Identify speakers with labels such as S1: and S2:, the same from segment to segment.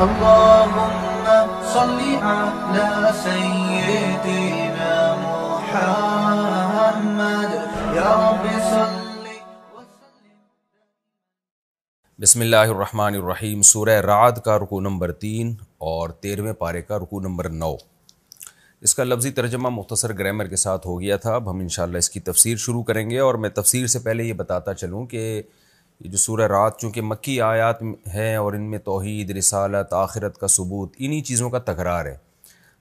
S1: اللهم صل على سيدنا محمد یا رب صل وسلم.
S2: بسم اللہ الرحمن الرحیم. سورہ رعد کا رکوع نمبر 3 اور 13ویں پارے کا رکوع نمبر 9. اس کا لفظی ترجمہ مختصر گرامر کے ساتھ ہو گیا تھا. اب ہم انشاءاللہ اس کی تفسیر شروع کریں گے، اور میں تفسیر سے پہلے یہ بتاتا چلوں کہ یہ جو سورہ رعد چونکہ مکی آیات ہیں اور ان میں توحید، رسالت، آخرت کا ثبوت، انہی چیزوں کا تکرار ہے،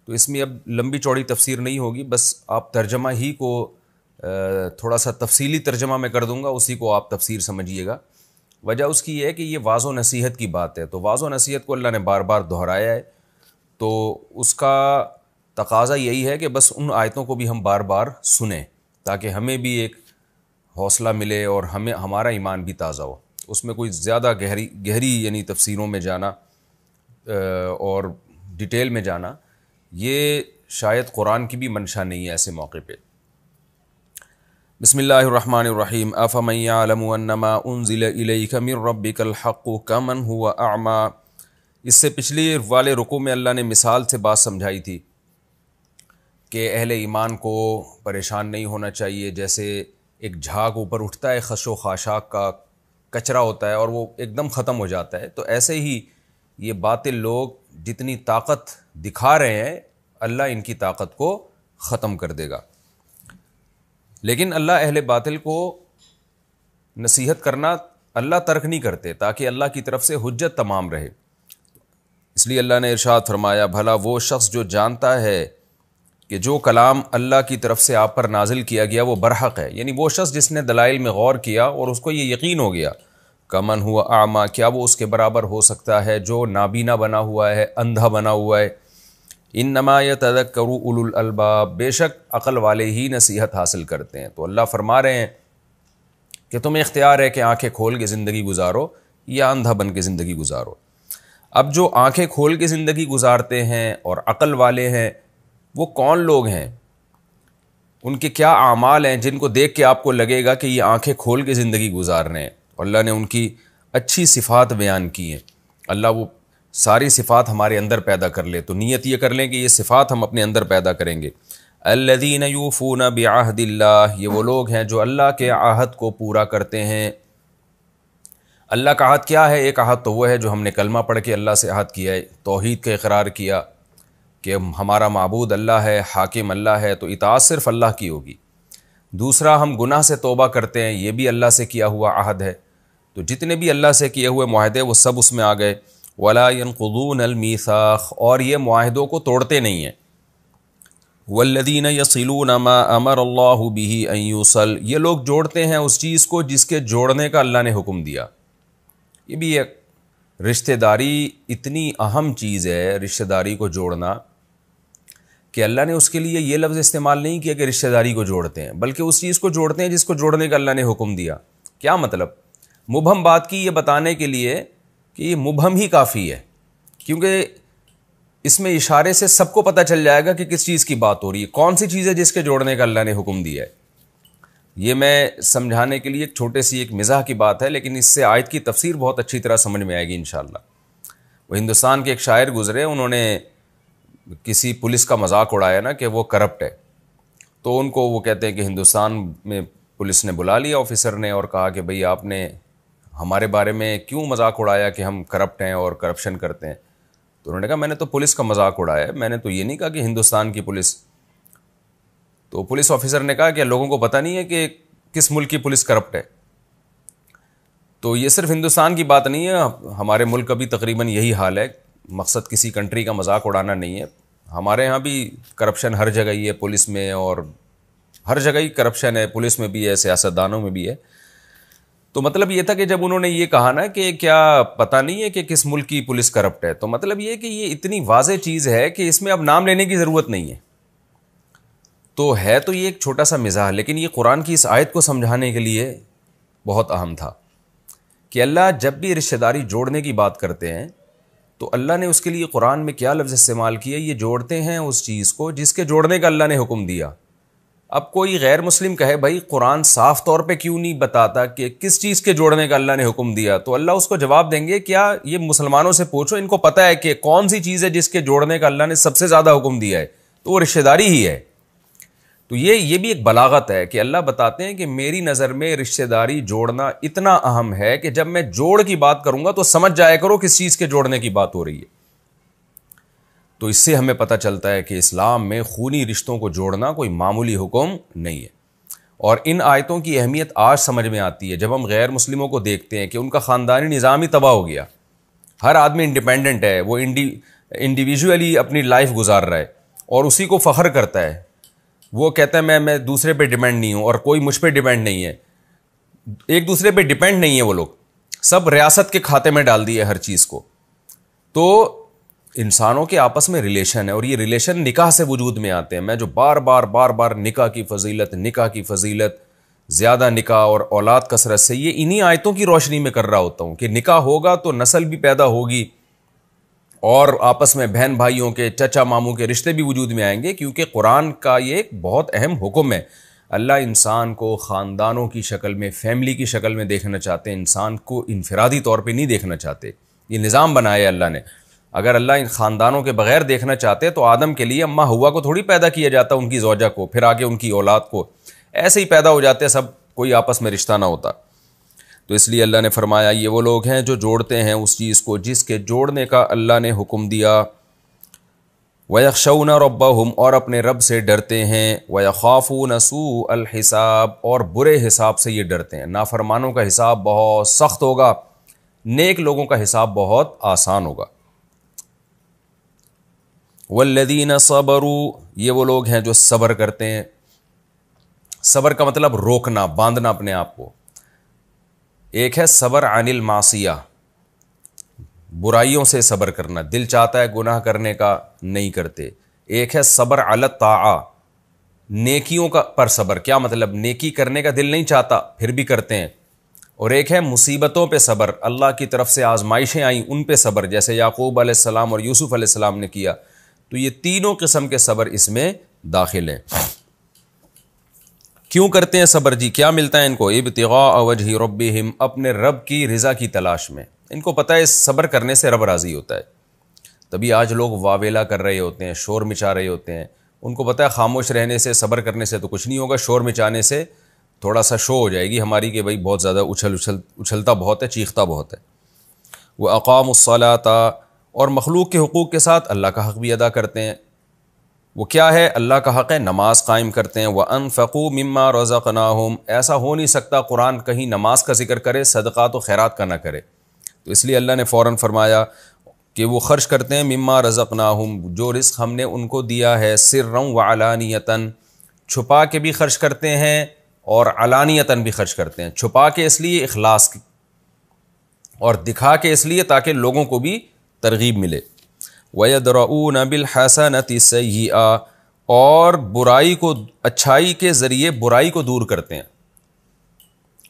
S2: تو اس میں اب لمبی چوڑی تفسیر نہیں ہوگی. بس آپ ترجمہ ہی کو تھوڑا سا تفصیلی ترجمہ میں کر دوں گا، اسی کو آپ تفسیر سمجھیے گا. وجہ اس کی یہ ہے کہ یہ واعظ و نصیحت کی بات ہے، تو واعظ و نصیحت کو اللہ نے بار بار دہرایا ہے، تو اس کا تقاضا یہی ہے کہ بس ان آیتوں کو بھی ہم بار بار سنیں تاکہ ہمیں بھی ایک حوصلہ ملے اور ہمارا ایمان بھی تازہ ہو. اس میں کوئی زیادہ گہری یعنی تفسیروں میں جانا اور ڈیٹیل میں جانا یہ شاید قرآن کی بھی منشا نہیں ہے ایسے موقع پہ. بسم اللہ الرحمن الرحیم. افمن یعلم انما انزل الیک من ربک الحق کمن هو اعمی. اس سے پچھلی والے رکوع میں اللہ نے مثال سے بات سمجھائی تھی کہ اہل ایمان کو پریشان نہیں ہونا چاہیے. جیسے ایک جھاگ اوپر اٹھتا ہے، خش و خاشاک کا کچرا ہوتا ہے اور وہ ایک دم ختم ہو جاتا ہے، تو ایسے ہی یہ باطل لوگ جتنی طاقت دکھا رہے ہیں اللہ ان کی طاقت کو ختم کر دے گا. لیکن اللہ اہل باطل کو نصیحت کرنا اللہ ترک نہیں کرتے تاکہ اللہ کی طرف سے حجت تمام رہے. اس لیے اللہ نے ارشاد فرمایا بھلا وہ شخص جو جانتا ہے کہ جو کلام اللہ کی طرف سے آپ پر نازل کیا گیا وہ برحق ہے، یعنی وہ شخص جس نے دلائل میں غور کیا اور اس کو یہ یقین ہو گیا. کمن ہوا اعمیٰ، کیا وہ اس کے برابر ہو سکتا ہے جو نابینا بنا ہوا ہے، اندھا بنا ہوا ہے. انما یتذکر اولو الالباب، بے شک عقل والے ہی نصیحت حاصل کرتے ہیں. تو اللہ فرما رہے ہیں کہ تمہیں اختیار ہے کہ آنکھیں کھول کے زندگی گزارو یا اندھا بن کے زندگی گزارو. اب جو آنکھیں کھول کے زندگی گزارتے ہیں اور عقل والے ہیں وہ کون لوگ ہیں، ان کے کیا اعمال ہیں جن کو دیکھ کے آپ کو لگے گا کہ یہ آنکھیں کھول کے زندگی گزار رہے ہیں. اللہ نے ان کی اچھی صفات بیان کی ہیں. اللہ وہ ساری صفات ہمارے اندر پیدا کر لے، تو نیت یہ کر لیں کہ یہ صفات ہم اپنے اندر پیدا کریں گے. الذین یوفون بعہد اللہ، یہ وہ لوگ ہیں جو اللہ کے عہد کو پورا کرتے ہیں. اللہ کا عہد کیا ہے؟ ایک عہد تو وہ ہے جو ہم نے کلمہ پڑھ کے اللہ سے عہد کیا ہے، توحید کا اقرار کیا کہ ہمارا معبود اللہ ہے، حاکم اللہ ہے، تو اطاعت صرف اللہ کی ہوگی. دوسرا ہم گناہ سے توبہ کرتے ہیں، یہ بھی اللہ سے کیا ہوا عہد ہے. تو جتنے بھی اللہ سے کیے ہوئے معاہدے وہ سب اس میں آ گئے. ولا ينقضون المیثاق، اور یہ معاہدوں کو توڑتے نہیں ہیں. والذین یصلون ما امر اللہ بہ ان یوصل، یہ لوگ جوڑتے ہیں اس چیز کو جس کے جوڑنے کا اللہ نے حکم دیا. یہ بھی ایک رشتہ داری اتنی اہم چیز ہے، رشتہ داری کو جوڑنا، کہ اللہ نے اس کے لیے یہ لفظ استعمال نہیں کیا کہ رشتہ داری کو جوڑتے ہیں، بلکہ اس چیز کو جوڑتے ہیں جس کو جوڑنے کا اللہ نے حکم دیا. کیا مطلب؟ مبہم بات کی یہ بتانے کے لیے کہ یہ مبہم ہی کافی ہے، کیونکہ اس میں اشارے سے سب کو پتہ چل جائے گا کہ کس چیز کی بات ہو رہی ہے، کون سی چیز ہے جس کے جوڑنے کا اللہ نے حکم دیا ہے. یہ میں سمجھانے کے لیے ایک چھوٹے سی ایک مزاح کی بات ہے، لیکن اس سے آیت کی تفسیر بہت اچھی طرح سمجھ میں آئے گی انشاءاللہ. وہ ہندوستان کے ایک شاعر گزرے، انہوں نے کسی پولیس کا مذاق اڑایا نا کہ وہ کرپٹ ہے، تو ان کو وہ کہتے ہیں کہ ہندوستان میں پولیس نے بلا لیا آفیسر نے اور کہا کہ بھئی آپ نے ہمارے بارے میں کیوں مذاق اڑایا کہ ہم کرپٹ ہیں اور کرپشن کرتے ہیں. تو انہوں نے کہا میں نے تو پولیس کا مذاق اڑایا ہے، میں نے تو یہ نہیں کہا کہ ہندوستان کی پولیس. تو پولیس آفیسر نے کہا کہ لوگوں کو پتہ نہیں ہے کہ کس ملک کی پولیس کرپٹ ہے. تو یہ صرف ہندوستان کی بات نہیں ہے، ہمارے ملک کا بھی تقریباً یہی حال ہے. مقصد کسی کنٹری کا مذاق اڑانا نہیں ہے، ہمارے ہاں بھی کرپشن ہر جگہ ہی ہے، پولیس میں اور ہر جگہ ہی کرپشن ہے، پولیس میں بھی ہے، سیاستدانوں میں بھی ہے. تو مطلب یہ تھا کہ جب انہوں نے یہ کہا نا کہ کیا پتہ نہیں ہے کہ کس ملک کی پولیس کرپٹ ہے، تو مطلب یہ کہ یہ اتنی واضح چیز ہے کہ اس میں اب نام لینے کی ضرورت نہیں ہے. تو ہے تو یہ ایک چھوٹا سا مزاح، لیکن یہ قرآن کی اس آیت کو سمجھانے کے لیے بہت اہم تھا کہ اللہ جب بھی رشتہ داری جوڑنے کی بات کرتے ہیں تو اللہ نے اس کے لیے قرآن میں کیا لفظ استعمال کیا، یہ جوڑتے ہیں اس چیز کو جس کے جوڑنے کا اللہ نے حکم دیا. اب کوئی غیر مسلم کہے بھائی قرآن صاف طور پہ کیوں نہیں بتاتا کہ کس چیز کے جوڑنے کا اللہ نے حکم دیا، تو اللہ اس کو جواب دیں گے کیا یہ مسلمانوں سے پوچھو، ان کو پتہ ہے کہ کون سی چیز ہے جس کے جوڑنے کا اللہ نے سب سے زیادہ حکم دیا ہے، تو وہ رشتہ داری ہی ہے۔ تو یہ بھی ایک بلاغت ہے کہ اللہ بتاتے ہیں کہ میری نظر میں رشتہ داری جوڑنا اتنا اہم ہے کہ جب میں جوڑ کی بات کروں گا تو سمجھ جایا کرو کس چیز کے جوڑنے کی بات ہو رہی ہے۔ تو اس سے ہمیں پتہ چلتا ہے کہ اسلام میں خونی رشتوں کو جوڑنا کوئی معمولی حکم نہیں ہے، اور ان آیتوں کی اہمیت آج سمجھ میں آتی ہے جب ہم غیر مسلموں کو دیکھتے ہیں کہ ان کا خاندانی نظام ہی تباہ ہو گیا، ہر آدمی انڈیپینڈنٹ ہے، وہ انڈیویجولی اپنی لائف گزار رہا ہے اور اسی کو فخر کرتا ہے، وہ کہتا ہے میں دوسرے پہ ڈیپینڈ نہیں ہوں اور کوئی مجھ پہ ڈیپینڈ نہیں ہے، ایک دوسرے پہ ڈیپینڈ نہیں ہے، وہ لوگ سب ریاست کے کھاتے میں ڈال دیے ہر چیز کو۔ تو انسانوں کے آپس میں ریلیشن ہے، اور یہ ریلیشن نکاح سے وجود میں آتے ہیں۔ میں جو بار بار نکاح کی فضیلت زیادہ نکاح اور اولاد کثرت سے، یہ انہی آیتوں کی روشنی میں کر رہا ہوتا ہوں کہ نکاح ہوگا تو نسل بھی پیدا ہوگی اور آپس میں بہن بھائیوں کے چچا ماموں کے رشتے بھی وجود میں آئیں گے، کیونکہ قرآن کا یہ ایک بہت اہم حکم ہے۔ اللہ انسان کو خاندانوں کی شکل میں، فیملی کی شکل میں دیکھنا چاہتے ہیں، انسان کو انفرادی طور پہ نہیں دیکھنا چاہتے۔ یہ نظام بنایا ہے اللہ نے۔ اگر اللہ ان خاندانوں کے بغیر دیکھنا چاہتے تو آدم کے لیے اماں حوا کو تھوڑی پیدا کیا جاتا، ان کی زوجہ کو، پھر آگے ان کی اولاد کو، ایسے ہی پیدا ہو جاتے سب، کوئی آپس میں رشتہ نہ ہوتا۔ تو اس لیے اللہ نے فرمایا یہ وہ لوگ ہیں جو جوڑتے ہیں اس چیز کو جس کے جوڑنے کا اللہ نے حکم دیا۔ وَيَخْشَوْنَ رَبَّهُمْ، اور اپنے رب سے ڈرتے ہیں، وَيَخَافُونَ سُوءَ الْحِسَابِ، اور برے حساب سے یہ ڈرتے ہیں۔ نافرمانوں کا حساب بہت سخت ہوگا، نیک لوگوں کا حساب بہت آسان ہوگا۔ وَالَّذِينَ صَبَرُوا، یہ وہ لوگ ہیں جو صبر کرتے ہیں۔ صبر کا مطلب روکنا، باندھنا اپنے آپ کو۔ ایک ہے صبر عن المعصیہ، برائیوں سے صبر کرنا، دل چاہتا ہے گناہ کرنے کا نہیں کرتے۔ ایک ہے صبر علی الطاعہ، نیکیوں کا پر صبر، کیا مطلب نیکی کرنے کا دل نہیں چاہتا پھر بھی کرتے ہیں۔ اور ایک ہے مصیبتوں پہ صبر، اللہ کی طرف سے آزمائشیں آئیں ان پہ صبر، جیسے یعقوب علیہ السلام اور یوسف علیہ السلام نے کیا۔ تو یہ تینوں قسم کے صبر اس میں داخل ہیں۔ کیوں کرتے ہیں صبر جی؟ کیا ملتا ہے ان کو؟ ابتغاء وجہ ربہم، اپنے رب کی رضا کی تلاش میں۔ ان کو پتہ ہے اس صبر کرنے سے رب راضی ہوتا ہے، تبھی آج لوگ واویلا کر رہے ہوتے ہیں، شور مچا رہے ہوتے ہیں۔ ان کو پتہ ہے خاموش رہنے سے، صبر کرنے سے تو کچھ نہیں ہوگا، شور مچانے سے تھوڑا سا شو ہو جائے گی ہماری کہ بھائی بہت زیادہ اچھلتا بہت ہے، چیختا بہت ہے۔ وَأَقَامُوا الصَّلَاةَ، اور مخلوق کے حقوق کے ساتھ اللہ کا حق بھی ادا کرتے ہیں۔ وہ کیا ہے؟ اللہ کا حق ہے، نماز قائم کرتے ہیں۔ وَأَنفَقُوا مِمَّا رَزَقْنَاهُمْ، ایسا ہو نہیں سکتا قرآن کہیں نماز کا ذکر کرے صدقات و خیرات کا نہ کرے، تو اس لیے اللہ نے فوراً فرمایا کہ وہ خرچ کرتے ہیں مما رزقناہم، جو رزق ہم نے ان کو دیا ہے، سرًا وعلانیتاً، چھپا کے بھی خرچ کرتے ہیں اور علانیتاً بھی خرچ کرتے ہیں۔ چھپا کے اس لیے اخلاص کی، اور دکھا کے اس لیے تاکہ لوگوں کو بھی ترغیب ملے۔ وَيَدْرَؤُونَ بِالْحَسَنَةِ السَّيِّئَةَ، اور برائی کو، اچھائی کے ذریعے برائی کو دور کرتے ہیں،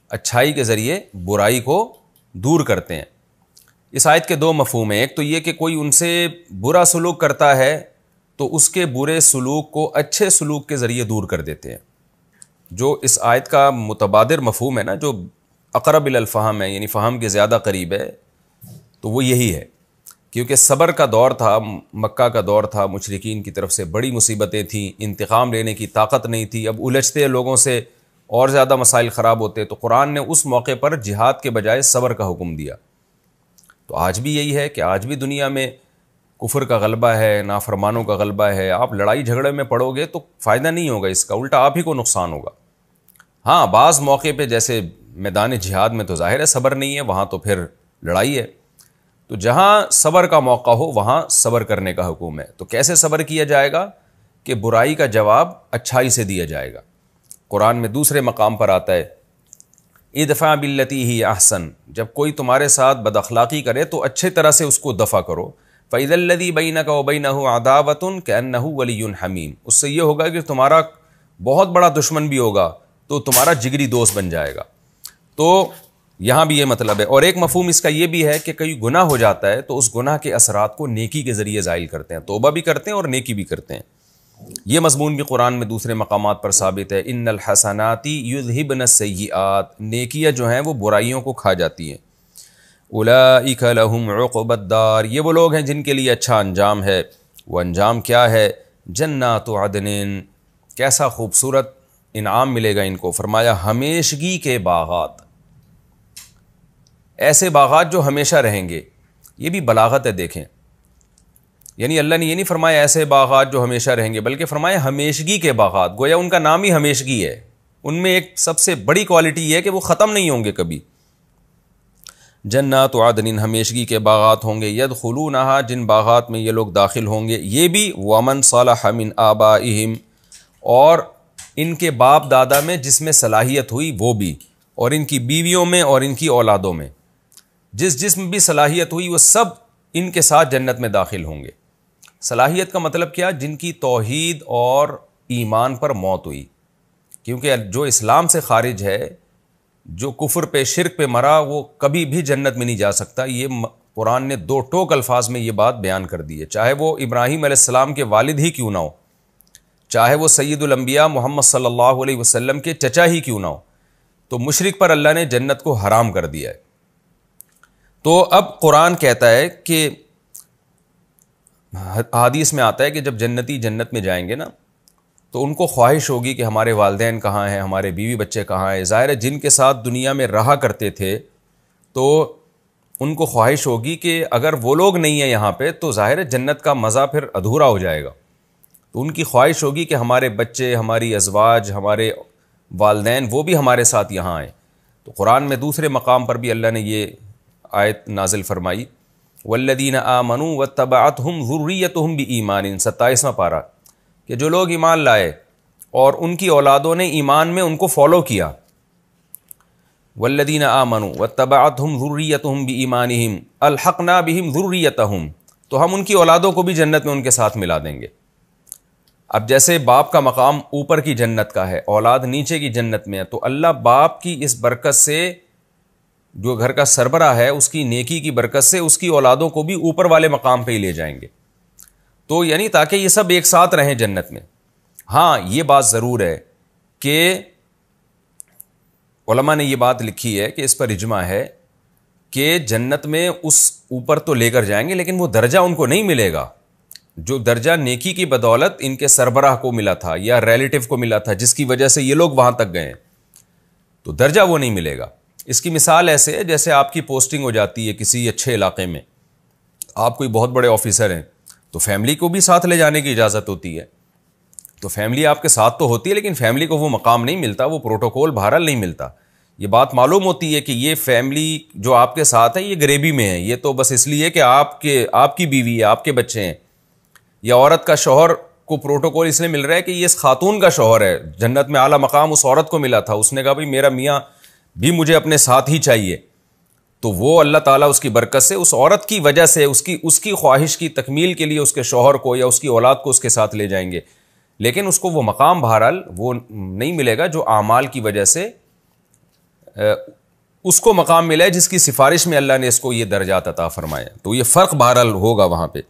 S2: اچھائی کے ذریعے برائی کو دور کرتے ہیں۔ اس آیت کے دو مفہوم ہیں، ایک تو یہ کہ کوئی ان سے برا سلوک کرتا ہے تو اس کے برے سلوک کو اچھے سلوک کے ذریعے دور کر دیتے ہیں۔ جو اس آیت کا متبادر مفہوم ہے نا، جو اقرب الی الفہم ہے، یعنی فہم کے زیادہ قریب ہے، تو وہ یہی ہے، کیونکہ صبر کا دور تھا، مکہ کا دور تھا، مشرکین کی طرف سے بڑی مصیبتیں تھیں، انتقام لینے کی طاقت نہیں تھی، اب الجھتے لوگوں سے اور زیادہ مسائل خراب ہوتے، تو قرآن نے اس موقع پر جہاد کے بجائے صبر کا حکم دیا۔ تو آج بھی یہی ہے کہ آج بھی دنیا میں کفر کا غلبہ ہے، نافرمانوں کا غلبہ ہے۔ آپ لڑائی جھگڑے میں پڑو گے تو فائدہ نہیں ہوگا اس کا، الٹا آپ ہی کو نقصان ہوگا۔ ہاں، بعض موقع پہ جیسے میدان جہاد میں تو ظاہر ہے صبر نہیں ہے، وہاں تو پھر لڑائی ہے۔ تو جہاں صبر کا موقع ہو وہاں صبر کرنے کا حکم ہے۔ تو کیسے صبر کیا جائے گا؟ کہ برائی کا جواب اچھائی سے دیا جائے گا۔ قرآن میں دوسرے مقام پر آتا ہے ادفع باللتی ہی احسن، جب کوئی تمہارے ساتھ بد اخلاقی کرے تو اچھے طرح سے اس کو دفع کرو۔ فَإِذَا الَّذِي بَيْنَكَ وَبَيْنَهُ عَدَاوَةٌ كَأَنَّهُ وَلِيٌّ حَمِيمٌ، اس سے یہ ہوگا کہ تمہارا بہت بڑا دشمن بھی ہوگا تو تمہارا جگری دوست بن جائے گا۔ تو یہاں بھی یہ مطلب ہے۔ اور ایک مفہوم اس کا یہ بھی ہے کہ کوئی گناہ ہو جاتا ہے تو اس گناہ کے اثرات کو نیکی کے ذریعے زائل کرتے ہیں، توبہ بھی کرتے ہیں اور نیکی بھی کرتے ہیں۔ یہ مضمون بھی قرآن میں دوسرے مقامات پر ثابت ہے، ان الحسناتی یذہبن السیئات، نیکیاں جو ہیں وہ برائیوں کو کھا جاتی ہیں، اولئک لہم عقبی الدار، یہ وہ لوگ ہیں جن کے لیے اچھا انجام ہے۔ وہ انجام کیا ہے؟ جنات عدن، کیسا خوبصورت انعام ملے گا ان کو، فرمایا ہمیشگی کے باغات، ایسے باغات جو ہمیشہ رہیں گے۔ یہ بھی بلاغت ہے، دیکھیں، یعنی اللہ نے یہ نہیں فرمایا ایسے باغات جو ہمیشہ رہیں گے، بلکہ فرمایا ہمیشگی کے باغات، گویا ان کا نام ہی ہمیشگی ہے۔ ان میں ایک سب سے بڑی کوالٹی یہ ہے کہ وہ ختم نہیں ہوں گے کبھی۔ جنات عدن، ہمیشگی کے باغات ہوں گے، یدخلونہا، جن باغات میں یہ لوگ داخل ہوں گے، یہ بھی ومن صلح من آبائہم، اور ان کے باپ دادا میں جس میں صلاحیت ہوئی وہ بھی، اور ان کی بیویوں میں اور ان کی اولادوں میں جس میں بھی صلاحیت ہوئی وہ سب ان کے ساتھ جنت میں داخل ہوں گے۔ صلاحیت کا مطلب کیا؟ جن کی توحید اور ایمان پر موت ہوئی، کیونکہ جو اسلام سے خارج ہے، جو کفر پہ شرک پہ مرا، وہ کبھی بھی جنت میں نہیں جا سکتا۔ یہ قرآن نے دو ٹوک الفاظ میں یہ بات بیان کر دی ہے، چاہے وہ ابراہیم علیہ السلام کے والد ہی کیوں نہ ہو، چاہے وہ سید الانبیاء محمد صلی اللہ علیہ وسلم کے چچا ہی کیوں نہ ہو، تو مشرک پر اللہ نے جنت کو حرام کر دیا ہے۔ تو اب قرآن کہتا ہے کہ حدیث میں آتا ہے کہ جب جنتی جنت میں جائیں گے نا، تو ان کو خواہش ہوگی کہ ہمارے والدین کہاں ہیں، ہمارے بیوی بچے کہاں ہیں۔ ظاہر ہے جن کے ساتھ دنیا میں رہا کرتے تھے تو ان کو خواہش ہوگی کہ اگر وہ لوگ نہیں ہیں یہاں پہ تو ظاہر ہے جنت کا مزہ پھر ادھورا ہو جائے گا۔ تو ان کی خواہش ہوگی کہ ہمارے بچے، ہماری ازواج، ہمارے والدین وہ بھی ہمارے ساتھ یہاں آئیں۔ تو قرآن میں دوسرے مقام پر بھی اللہ نے یہ آیت نازل فرمائی، والذین آمنوا واتبعتہم ذریتہم بایمان، 27واں پارہ، کہ جو لوگ ایمان لائے اور ان کی اولادوں نے ایمان میں ان کو فالو کیا، والذین آمنوا واتبعتہم ذریتہم بایمانہم الحقنا بہم ذریتہم، تو ہم ان کی اولادوں کو بھی جنت میں ان کے ساتھ ملا دیں گے۔ اب جیسے باپ کا مقام اوپر کی جنت کا ہے، اولاد نیچے کی جنت میں ہے، تو اللہ باپ کی اس برکت سے، جو گھر کا سربراہ ہے اس کی نیکی کی برکت سے، اس کی اولادوں کو بھی اوپر والے مقام پہ ہی لے جائیں گے۔ تو یعنی تاکہ یہ سب ایک ساتھ رہیں جنت میں۔ ہاں یہ بات ضرور ہے کہ علماء نے یہ بات لکھی ہے کہ اس پر اجماع ہے کہ جنت میں اس اوپر تو لے کر جائیں گے، لیکن وہ درجہ ان کو نہیں ملے گا جو درجہ نیکی کی بدولت ان کے سربراہ کو ملا تھا یا ریلیٹو کو ملا تھا، جس کی وجہ سے یہ لوگ وہاں تک گئے ہیں، تو درجہ وہ نہیں ملے گا۔ اس کی مثال ایسے ہے جیسے آپ کی پوسٹنگ ہو جاتی ہے کسی اچھے علاقے میں، آپ کوئی بہت بڑے آفیسر ہیں، تو فیملی کو بھی ساتھ لے جانے کی اجازت ہوتی ہے۔ تو فیملی آپ کے ساتھ تو ہوتی ہے، لیکن فیملی کو وہ مقام نہیں ملتا، وہ پروٹوکول بہرحال نہیں ملتا۔ یہ بات معلوم ہوتی ہے کہ یہ فیملی جو آپ کے ساتھ ہے یہ غریبی میں ہے، یہ تو بس اس لیے کہ آپ کی بیوی ہے، آپ کے بچے ہیں، یا عورت کا شوہر کو پروٹوکول اس لیے مل رہا ہے کہ یہ اس خاتون کا شوہر ہے، جنت میں اعلیٰ مقام اس عورت کو ملا تھا، اس نے کہا بھائی میرا میاں بھی مجھے اپنے ساتھ ہی چاہیے، تو وہ اللہ تعالیٰ اس کی برکت سے، اس عورت کی وجہ سے، اس کی خواہش کی تکمیل کے لیے اس کے شوہر کو یا اس کی اولاد کو اس کے ساتھ لے جائیں گے، لیکن اس کو وہ مقام بہرحال وہ نہیں ملے گا جو اعمال کی وجہ سے اس کو مقام ملا ہے، جس کی سفارش میں اللہ نے اس کو یہ درجات عطا فرمایا۔ تو یہ فرق بہرحال ہوگا وہاں پہ۔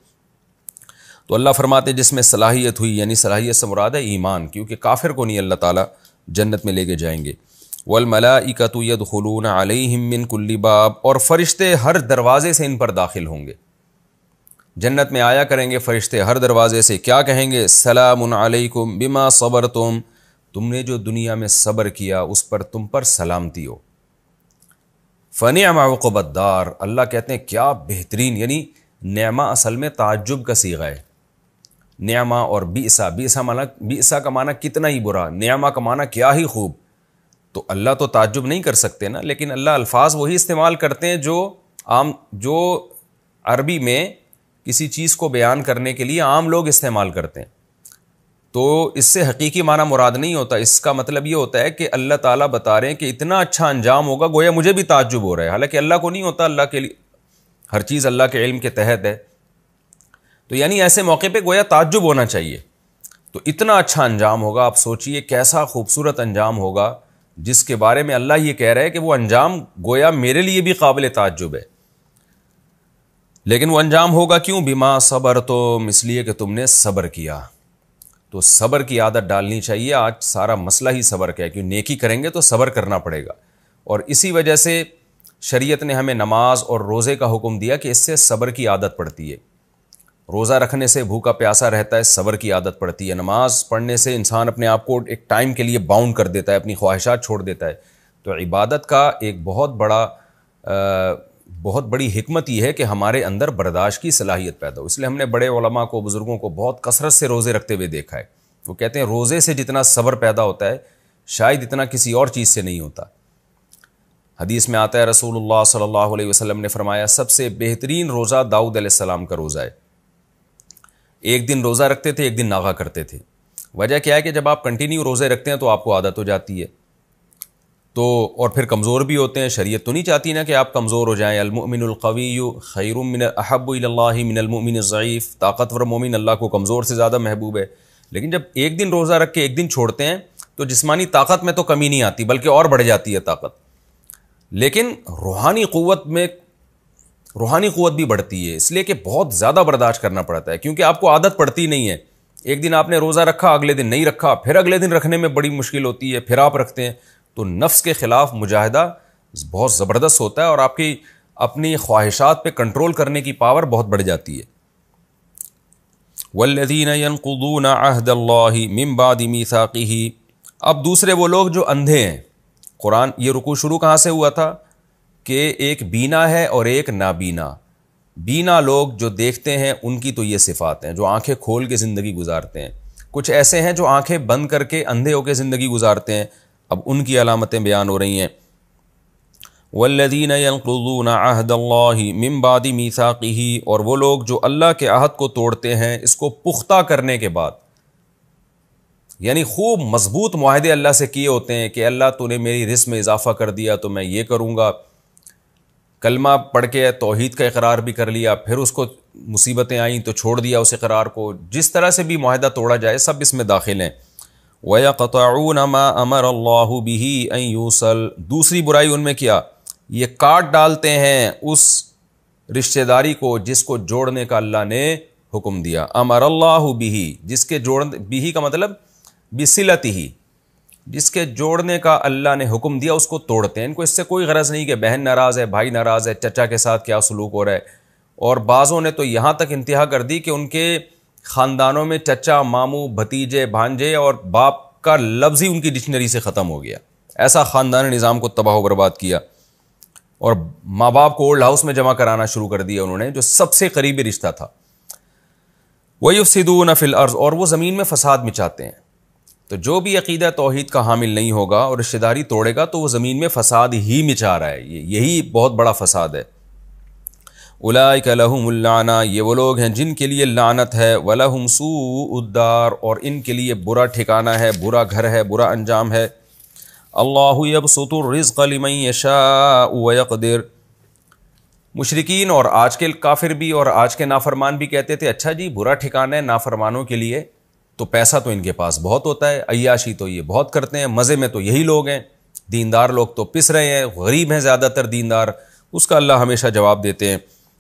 S2: تو اللہ فرماتے جس میں صلاحیت ہوئی، یعنی صلاحیت سے مراد ہے ایمان، کیونکہ کافر کو نہیں اللہ تعالیٰ جنت میں لے کے جائیں گے۔ والملائکۃ یدخلون علیہم من کل باب، اور فرشتے ہر دروازے سے ان پر داخل ہوں گے، جنت میں آیا کریں گے فرشتے ہر دروازے سے، کیا کہیں گے؟ سلام علیکم بما صبرتم، تم نے جو دنیا میں صبر کیا اس پر تم پر سلامتی ہو۔ فنعم عقبی الدار، اللہ کہتے ہیں کیا بہترین، یعنی نعمہ اصل میں تعجب کا صیغہ ہے، نعمہ اور بئسا کا معنی کتنا ہی برا، نعمہ کا معنی کیا ہی خوب۔ تو اللہ تو تعجب نہیں کر سکتے نا، لیکن اللہ الفاظ وہی استعمال کرتے ہیں جو عربی میں کسی چیز کو بیان کرنے کے لیے عام لوگ استعمال کرتے ہیں۔ تو اس سے حقیقی معنی مراد نہیں ہوتا، اس کا مطلب یہ ہوتا ہے کہ اللہ تعالیٰ بتا رہے ہیں کہ اتنا اچھا انجام ہوگا، گویا مجھے بھی تعجب ہو رہا ہے، حالانکہ اللہ کو نہیں ہوتا، اللہ کے لیے ہر چیز اللہ کے علم کے تحت ہے۔ تو یعنی ایسے موقع پہ گویا تعجب ہونا چاہیے، تو اتنا اچھا انجام ہوگا، آپ سوچئے کیسا خوبصورت انجام ہوگا جس کے بارے میں اللہ یہ کہہ رہا ہے کہ وہ انجام گویا میرے لیے بھی قابل تعجب ہے، لیکن وہ انجام ہوگا کیوں؟ بما صبرتم، اس لیے کہ تم نے صبر کیا۔ تو صبر کی عادت ڈالنی چاہیے. آج سارا مسئلہ ہی صبر کا ہے، کہ نیکی کریں گے تو صبر کرنا پڑے گا، اور اسی وجہ سے شریعت نے ہمیں نماز اور روزے کا حکم دیا کہ اس سے صبر کی عادت پڑتی ہے. روزہ رکھنے سے بھوکا پیاسا رہتا ہے، صبر کی عادت پڑتی ہے. نماز پڑھنے سے انسان اپنے آپ کو ایک ٹائم کے لیے باؤنڈ کر دیتا ہے، اپنی خواہشات چھوڑ دیتا ہے. تو عبادت کا ایک بہت بڑی حکمت یہ ہے کہ ہمارے اندر برداشت کی صلاحیت پیدا ہو. اس لیے ہم نے بڑے علماء کو، بزرگوں کو بہت کثرت سے روزے رکھتے ہوئے دیکھا ہے. وہ کہتے ہیں روزے سے جتنا صبر پیدا ہوتا ہے شاید اتنا کسی اور چیز سے نہیں ہوتا. حدیث میں آتا ہے رسول اللہ صلی اللہ علیہ وسلم نے فرمایا سب سے بہترین روزہ داؤد علیہ السلام کا روزہ ہے. ایک دن روزہ رکھتے تھے، ایک دن ناغا کرتے تھے. وجہ کیا ہے کہ جب آپ کنٹینیو روزے رکھتے ہیں تو آپ کو عادت ہو جاتی ہے، تو اور پھر کمزور بھی ہوتے ہیں. شریعت تو نہیں چاہتی نا کہ آپ کمزور ہو جائیں. المؤمن القوی خیر من احب الی اللہ من المؤمن الضعیف. طاقتور مومن اللہ کو کمزور سے زیادہ محبوب ہے. لیکن جب ایک دن روزہ رکھ کے ایک دن چھوڑتے ہیں تو جسمانی طاقت میں تو کمی نہیں آتی بلکہ اور بڑھ جاتی ہے طاقت، لیکن روحانی قوت بھی بڑھتی ہے. اس لیے کہ بہت زیادہ برداشت کرنا پڑتا ہے، کیونکہ آپ کو عادت پڑتی نہیں ہے. ایک دن آپ نے روزہ رکھا، اگلے دن نہیں رکھا، پھر اگلے دن رکھنے میں بڑی مشکل ہوتی ہے، پھر آپ رکھتے ہیں. تو نفس کے خلاف مجاہدہ بہت زبردست ہوتا ہے، اور آپ کی اپنی خواہشات پہ کنٹرول کرنے کی پاور بہت بڑھ جاتی ہے. والذین ينقضون عہد اللہ من بعد میثاقہ. اب دوسرے وہ لوگ جو اندھے ہیں. قرآن یہ رکوع شروع کہاں سے ہوا تھا کہ ایک بینا ہے اور ایک نابینا. بینا لوگ جو دیکھتے ہیں ان کی تو یہ صفات ہیں، جو آنکھیں کھول کے زندگی گزارتے ہیں. کچھ ایسے ہیں جو آنکھیں بند کر کے اندھے ہو کے زندگی گزارتے ہیں. اب ان کی علامتیں بیان ہو رہی ہیں. والذین ينقضون عہد اللہ من بعد میثاقہ. اور وہ لوگ جو اللہ کے عہد کو توڑتے ہیں اس کو پختہ کرنے کے بعد، یعنی خوب مضبوط معاہدے اللہ سے کیے ہوتے ہیں کہ اللہ تو نے میری رزق میں اضافہ کر دیا تو میں یہ کروں گا. کلمہ پڑھ کے توحید کا اقرار بھی کر لیا، پھر اس کو مصیبتیں آئیں تو چھوڑ دیا اس اقرار کو. جس طرح سے بھی معاہدہ توڑا جائے سب اس میں داخل ہیں. وَيَقْطَعُونَ مَا أَمَرَ اللَّهُ بِهِ أَن يُوصَلَ. دوسری برائی ان میں کیا؟ یہ کاٹ ڈالتے ہیں اس رشتہ داری کو جس کو جوڑنے کا اللہ نے حکم دیا. امر اللہ بہ، جس کے بہ کا مطلب بصلتہ، جس کے جوڑنے کا اللہ نے حکم دیا اس کو توڑتے ہیں. ان کو اس سے کوئی غرض نہیں کہ بہن ناراض ہے، بھائی ناراض ہے، چچا کے ساتھ کیا سلوک ہو رہا ہے. اور بعضوں نے تو یہاں تک انتہا کر دی کہ ان کے خاندانوں میں چچا، ماموں، بھتیجے، بھانجے اور باپ کا لفظ ہی ان کی ڈکشنری سے ختم ہو گیا. ایسا خاندانی نظام کو تباہ و برباد کیا، اور ماں باپ کو اولڈ ہاؤس میں جمع کرانا شروع کر دیا انہوں نے، جو سب سے قریبی رشتہ تھا. وَيُفْسِدُونَ فِي الْأَرْضِ. اور وہ زمین میں فساد مچاتے ہیں. تو جو بھی عقیدہ توحید کا حامل نہیں ہوگا اور رشتہ داری توڑے گا تو وہ زمین میں فساد ہی مچا رہا ہے. یہی بہت بڑا فساد ہے. اولئک لہم اللعنہ. یہ وہ لوگ ہیں جن کے لیے لعنت ہے. وَلَهُمْ سُوءُ الدَّارِ. اور ان کے لیے برا ٹھکانہ ہے، برا گھر ہے، برا انجام ہے. اللہ یبسط الرزق لمن یشاء ویقدر. مشرکین اور آج کے کافر بھی اور آج کے نافرمان بھی کہتے تھے اچھا جی برا ٹھکانہ ہے نافرمانوں کے لیے، تو پیسہ تو ان کے پاس بہت ہوتا ہے، عیاشی تو یہ بہت کرتے ہیں، مزے میں تو یہی لوگ ہیں، دیندار لوگ تو پس رہے ہیں، غریب ہیں زیادہ تر دیندار. اس کا اللہ ہمیشہ جواب دیتے ہیں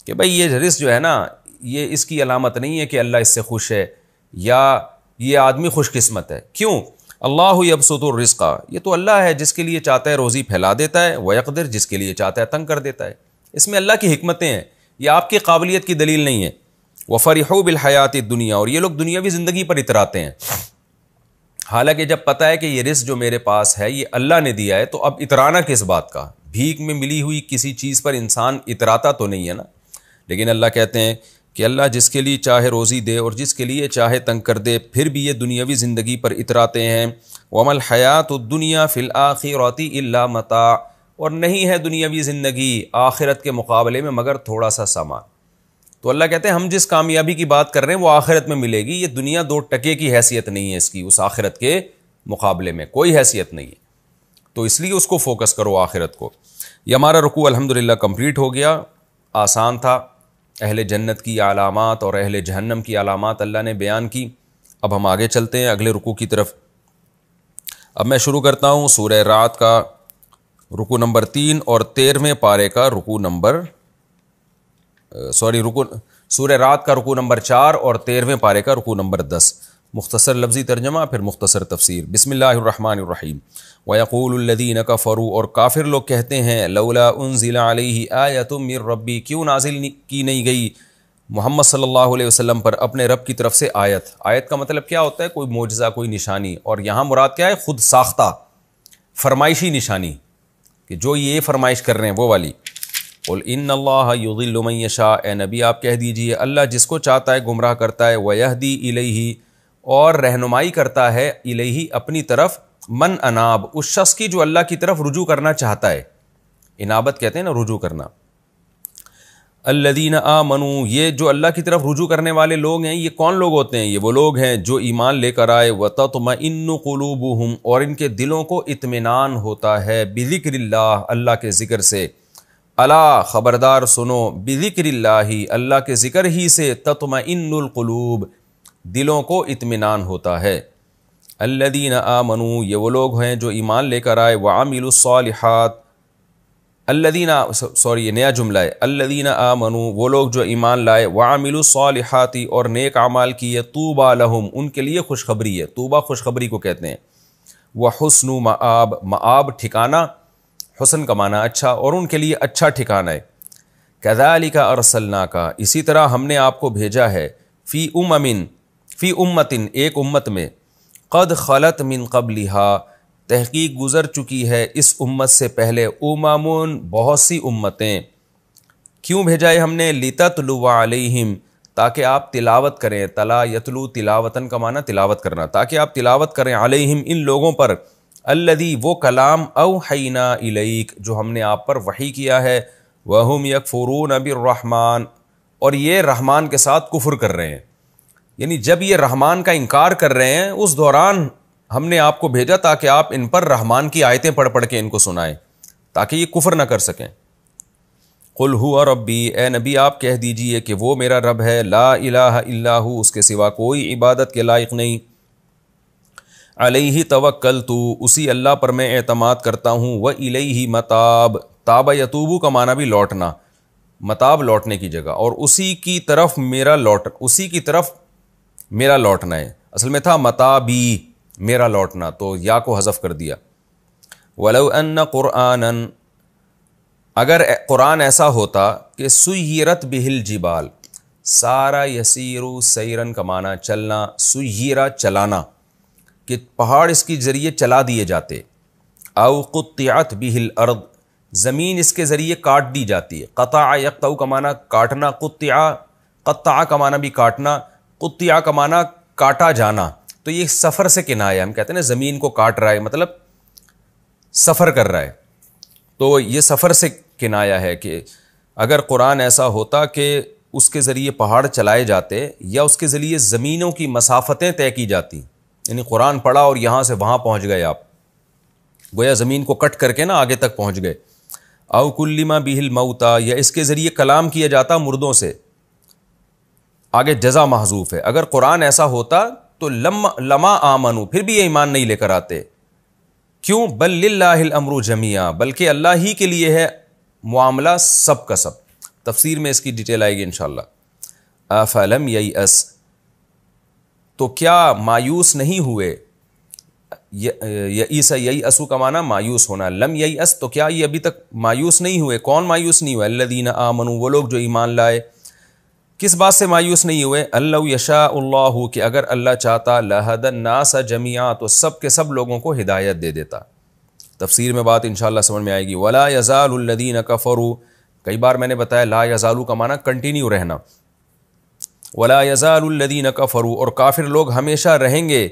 S2: کہ بھائی یہ رزق جو ہے نا، یہ اس کی علامت نہیں ہے کہ اللہ اس سے خوش ہے یا یہ آدمی خوش قسمت ہے. کیوں؟ اللہ یبسط الرزق. یہ تو اللہ ہے جس کے لیے چاہتا ہے روزی پھیلا دیتا ہے، ویقدر جس کے لیے چاہتا ہے تنگ کر دیتا ہے. اس میں اللہ کی حکمتیں ہیں، یہ آپ کی قابلیت کی دلیل نہیں ہے. وَفَرِحُوا بِالْحَيَاةِ الدُّنْيَا. اور یہ لوگ دنیاوی زندگی پر اتراتے ہیں، حالانکہ جب پتہ ہے کہ یہ رزق جو میرے پاس ہے یہ اللہ نے دیا ہے تو اب اترانا کس بات کا؟ بھیک میں ملی ہوئی کسی چیز پر انسان اتراتا تو نہیں ہے نا. لیکن اللہ کہتے ہیں کہ اللہ جس کے لیے چاہے روزی دے اور جس کے لیے چاہے تنگ کر دے، پھر بھی یہ دنیاوی زندگی پر اتراتے ہیں. وَمَا الْحَيَاةُ الدُّنْيَا فِي الْآخِرَةِ إِلَّا مَتَاعٌ. اور نہیں ہے دنیاوی زندگی آخرت کے مقابلے میں مگر تھوڑا سا سامان. تو اللہ کہتے ہیں ہم جس کامیابی کی بات کر رہے ہیں وہ آخرت میں ملے گی. یہ دنیا 2 ٹکے کی حیثیت نہیں ہے اس کی، اس آخرت کے مقابلے میں کوئی حیثیت نہیں ہے. تو اس لیے اس کو فوکس کرو آخرت کو. یہ ہمارا رکوع الحمدللہ کمپلیٹ ہو گیا، آسان تھا. اہل جنت کی علامات اور اہل جہنم کی علامات اللہ نے بیان کی. اب ہم آگے چلتے ہیں اگلے رکوع کی طرف. اب میں شروع کرتا ہوں سورہ رعد کا رکوع نمبر 3 اور 13ویں پارے کا رکوع نمبر سورہ رعد کا رکوع نمبر 4 اور 13ویں پارے کا رکوع نمبر 10. مختصر لفظی ترجمہ پھر مختصر تفسیر۔ بسم اللہ الرحمن الرحیم۔ وَيَقُولُ الَّذِينَ كَفَرُوا، اور کافر لوگ کہتے ہیں، لولا انزل علیہ آیۃ من ربی، کیوں نازل کی نہیں گئی محمد صلی اللہ علیہ وسلم پر اپنے رب کی طرف سے آیت۔ آیت کا مطلب کیا ہوتا ہے؟ کوئی معجزہ، کوئی نشانی، اور یہاں مراد کیا ہے؟ خود ساختہ فرمائشی نشانی، کہ جو یہ فرمائش کر رہے ہیں وہ والی۔ قل ان اللہ یضل من یشاء، اے نبی آپ کہہ دیجئے اللہ جس کو چاہتا ہے گمراہ کرتا ہے، ویہدی الیہ، اور رہنمائی کرتا ہے، الیہ اپنی طرف، من اناب، اس شخص کی جو اللہ کی طرف رجوع کرنا چاہتا ہے۔ انابت کہتے ہیں نا، رجوع کرنا۔ الذین آمنوا، یہ جو اللہ کی طرف رجوع کرنے والے لوگ ہیں یہ کون لوگ ہوتے ہیں؟ یہ وہ لوگ ہیں جو ایمان لے کر آئے، وتطمئن قلوبہم، اور ان کے دلوں کو اطمینان ہوتا ہے، بذکر اللہ، اللہ کے ذکر سے۔ الا، خبردار سنو، بذکر اللہ، اللہ کے ذکر ہی سے، تطمئن القلوب، دلوں کو اطمینان ہوتا ہے۔ الذین آمنوا، یہ وہ لوگ ہیں جو ایمان لے کر آئے، وعملوا الصالحات، الذین، سوری یہ نیا جملہ ہے، الذین آمنوا، وہ لوگ جو ایمان لائے، وعملوا الصالحات، اور نیک اعمال کیے، طوبی لہم، ان کے لیے خوشخبری ہے، طوبہ خوشخبری کو کہتے ہیں، وحسن مآب، مآب ٹھکانہ، حسن کا معنی اچھا، اور ان کے لیے اچھا ٹھکانہ ہے۔ کذالک ارسلناک، اسی طرح ہم نے آپ کو بھیجا ہے، فی امت، ایک امت میں، قد خلت من قبلہا، تحقیق گزر چکی ہے اس امت سے پہلے، امم، بہت سی امتیں۔ کیوں بھیجا ہے ہم نے؟ لتتلو علیہم، تاکہ آپ تلاوت کریں، تلا یتلو تلاوتن کا معنی تلاوت کرنا، تاکہ آپ تلاوت کریں، علیہم، ان لوگوں پر، الذی، وہ کلام، اوحینا الیک، جو ہم نے آپ پر وحی کیا ہے، وہم یکفرون بالرحمن، اور یہ رحمان کے ساتھ کفر کر رہے ہیں، یعنی جب یہ رحمان کا انکار کر رہے ہیں اس دوران ہم نے آپ کو بھیجا تاکہ آپ ان پر رحمان کی آیتیں پڑھ پڑھ کے ان کو سنائیں، تاکہ یہ کفر نہ کر سکیں۔ قل هو ربی، اے نبی آپ کہہ دیجئے کہ وہ میرا رب ہے، لا الہ الا ہو، اس کے سوا کوئی عبادت کے لائق نہیں، علیہ توکلت، اسی اللہ پر میں اعتماد کرتا ہوں، وإلیہ متاب، تاب یتوبو کا معنی بھی لوٹنا، متاب لوٹنے کی جگہ، اور اسی کی طرف میرا لوٹنا ہے، اصل میں تھا متابی، میرا لوٹنا، تو یا کو حذف کر دیا۔ وَلَوْ أَنَّ قُرْآنًا، اگر قرآن ایسا ہوتا کہ سُيِّرَتْ بِهِ الْجِبَالِ، سارا یسیرو، سیرن کا معنی چلنا، سُيِّرَ چلانا، کہ پہاڑ اس کے ذریعے چلا دیے جاتے، او قطعت بِهِ الْأَرْض، زمین اس کے ذریعے کاٹ دی جاتی ہے، قطع یقطع کا معنی کاٹنا، قطع کا معنی بھی کاٹنا، قطع کا معنی کاٹا جانا، تو یہ سفر سے کنایا، ہم کہتے ہیں نا زمین کو کاٹ رہا ہے، مطلب سفر کر رہا ہے، تو یہ سفر سے کنایا ہے کہ اگر قرآن ایسا ہوتا کہ اس کے ذریعے پہاڑ چلائے جاتے یا اس کے ذریعے زمینوں کی مسافتیں طے کی جاتی، یعنی قرآن پڑھا اور یہاں سے وہاں پہنچ گئے آپ، گویا زمین کو کٹ کر کے نا آگے تک پہنچ گئے، او کلم بہ الموتى، یا اس کے ذریعے کلام کیا جاتا مردوں سے، آگے جزا محذوف ہے، اگر قرآن ایسا ہوتا تو لما آمنو، پھر بھی یہ ایمان نہیں لے کر آتے، کیوں؟ بل للہ الامر جمیعا، بلکہ اللہ ہی کے لیے ہے معاملہ سب کا سب، تفسیر میں اس کی ڈیٹیل آئے گی انشاءاللہ۔ افلم ییأس، تو کیا مایوس نہیں ہوئے، یئیس ییأسو کا معنی مایوس ہونا، لم ییأس، تو کیا یہ ابھی تک مایوس نہیں ہوئے؟ کون مایوس نہیں ہوئے؟ الذین آمنوا، وہ لوگ جو ایمان لائے، کس بات سے مایوس نہیں ہوئے؟ اللہ یشاء اللہ، کہ اگر اللہ چاہتا، لہدی الناس جمیعا، تو سب کے سب لوگوں کو ہدایت دے دیتا، تفسیر میں بات انشاءاللہ سمجھ میں آئے گی۔ ولا یزال الذین کفروا، کئی بار میں نے بتایا لا یزالو کا معنی کنٹینیو رہنا، ولا یزال الذین کفروا، اور کافر لوگ ہمیشہ رہیں گے،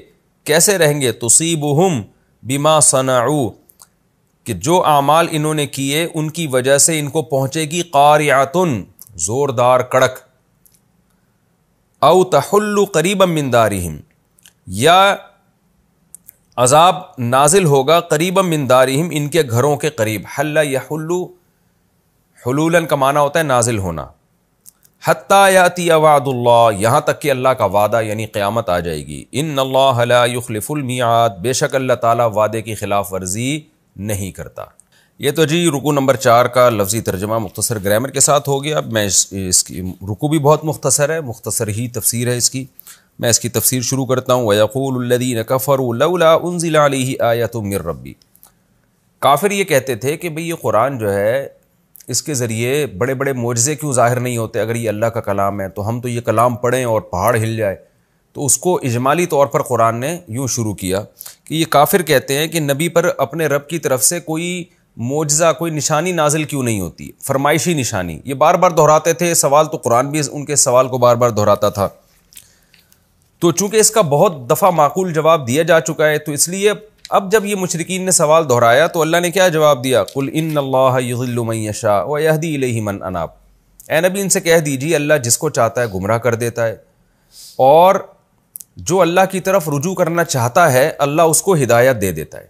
S2: کیسے رہیں گے؟ تصیبہم بما صنعوا، کہ جو اعمال انہوں نے کیے ان کی وجہ سے ان کو پہنچے گی قارعۃ، زوردار کڑک، او تحل قریبا من دارہم، یا عذاب نازل ہوگا قریبا من دارہم، ان کے گھروں کے قریب، حل یحل، حلولاً کا معنی ہوتا ہے نازل ہونا، حتی یاتی وعد اللہ، یہاں تک کہ اللہ کا وعدہ یعنی قیامت آ جائے گی، ان اللہ لا یخلف المیعاد، بے شک اللہ تعالیٰ وعدے کی خلاف ورزی نہیں کرتا۔ یہ تو جی رکوع نمبر 4 کا لفظی ترجمہ مختصر گرامر کے ساتھ ہو گیا۔ اب میں اس کی رکوع بھی بہت مختصر ہے، مختصر ہی تفسیر ہے اس کی، میں اس کی تفسیر شروع کرتا ہوں. وَيَقُولُ الَّذِينَ كَفَرُوا لَوْلَا أُنزِلَ عَلَيْهِ آيَةٌ مِّن رَّبِّهِ. کافر یہ کہتے تھے کہ بھئی یہ قرآن جو ہے اس کے ذریعے بڑے بڑے معجزے کیوں ظاہر نہیں ہوتے؟ اگر یہ اللہ کا کلام ہے تو ہم تو یہ کلام پڑھیں اور پہاڑ ہل جائے. تو اس کو اجمالی طور پر قرآن نے یوں شروع کیا کہ یہ کافر کہتے ہیں کہ نبی پر اپنے رب کی طرف سے کوئی معجزہ، کوئی نشانی نازل کیوں نہیں ہوتی، فرمائشی نشانی. یہ بار بار دہراتے تھے سوال، تو قرآن بھی ان کے سوال کو بار بار دہراتا تھا. تو چونکہ اس کا بہت دفعہ معقول جواب دیا جا چکا ہے، تو اس لیے اب جب یہ مشرکین نے سوال دہرایا تو اللہ نے کیا جواب دیا؟ قل ان اللہ یضل من یشاء ویہدی الیہ من اناب. اے نبی ان سے کہہ دیجیے اللہ جس کو چاہتا ہے گمراہ کر دیتا ہے، اور جو اللہ کی طرف رجوع کرنا چاہتا ہے اللہ اس کو ہدایت دے دیتا ہے.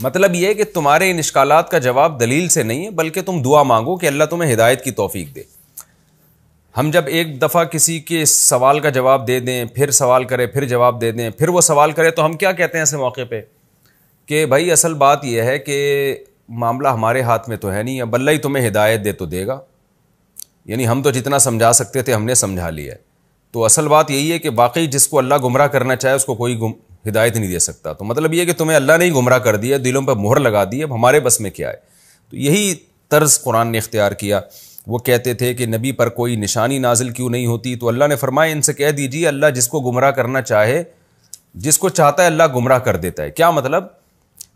S2: مطلب یہ ہے کہ تمہارے ان اشکالات کا جواب دلیل سے نہیں ہے، بلکہ تم دعا مانگو کہ اللہ تمہیں ہدایت کی توفیق دے. ہم جب ایک دفعہ کسی کے سوال کا جواب دے دیں، پھر سوال کرے، پھر جواب دے دیں، پھر وہ سوال کرے، تو ہم کیا کہتے ہیں ایسے موقع پہ کہ بھائی اصل بات یہ ہے کہ معاملہ ہمارے ہاتھ میں تو ہے نہیں، اب اللہ ہی تمہیں ہدایت دے تو دے گا. یعنی ہم تو جتنا سمجھا سکتے تھے ہم نے سمجھا لیا ہے. تو اصل بات یہی ہے کہ باقی جس کو اللہ گمراہ کرنا چاہے اس کو کوئی ہدایت نہیں دے سکتا. تو مطلب یہ ہے کہ تمہیں اللہ نے ہی گمراہ کر دیا، دلوں پہ مہر لگا دی، اب ہمارے بس میں کیا ہے. تو یہی طرز قرآن نے اختیار کیا. وہ کہتے تھے کہ نبی پر کوئی نشانی نازل کیوں نہیں ہوتی؟ تو اللہ نے فرمایا ان سے کہہ دیجیے اللہ جس کو گمراہ کرنا چاہے، جس کو چاہتا ہے اللہ گمراہ کر دیتا ہے. کیا مطلب؟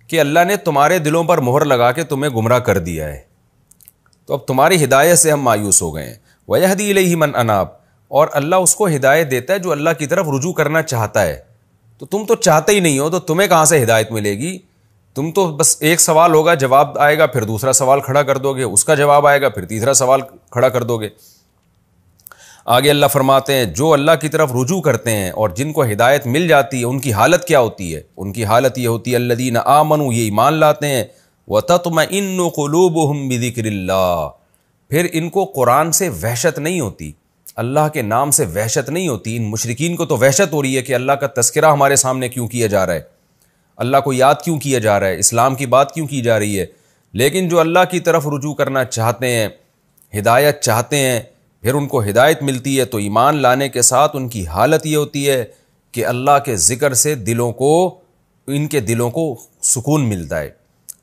S2: کہ اللہ نے تمہارے دلوں پر مہر لگا کے تمہیں گمراہ کر دیا ہے، تو اب تمہاری ہدایت سے ہم مایوس ہو گئے ہیں. وَيَهْدِي إِلَيْهِ مَنْ أَنَابَ. اور اللہ اس کو ہدایت دیتا ہے جو اللہ کی طرف رجوع کرنا چاہتا ہے. تو تم تو چاہتے ہی نہیں ہو، تو تمہیں کہاں سے ہدایت ملے گی؟ تم تو بس ایک سوال ہوگا، جواب آئے گا، پھر دوسرا سوال کھڑا کر دو گے، اس کا جواب آئے گا، پھر تیسرا سوال کھڑا کر دو گے. آگے اللہ فرماتے ہیں جو اللہ کی طرف رجوع کرتے ہیں اور جن کو ہدایت مل جاتی ہے ان کی حالت کیا ہوتی ہے؟ ان کی حالت یہ ہوتی ہے الذین آمنوا، یہ ایمان لاتے ہیں، وتطمئن قلوبہم بذکر اللہ. پھر ان کو قرآن سے وحشت نہیں ہوتی، اللہ کے نام سے وحشت نہیں ہوتی. ان مشرکین کو تو وحشت ہو رہی ہے کہ اللہ کا تذکرہ ہمارے سامنے کیوں کیا جا رہا ہے، اللہ کو یاد کیوں کیا جا رہا ہے، اسلام کی بات کیوں کی جا رہی ہے. لیکن جو اللہ کی طرف رجوع کرنا چاہتے ہیں، ہدایت چاہتے ہیں، پھر ان کو ہدایت ملتی ہے، تو ایمان لانے کے ساتھ ان کی حالت یہ ہوتی ہے کہ اللہ کے ذکر سے ان کے دلوں کو سکون ملتا ہے.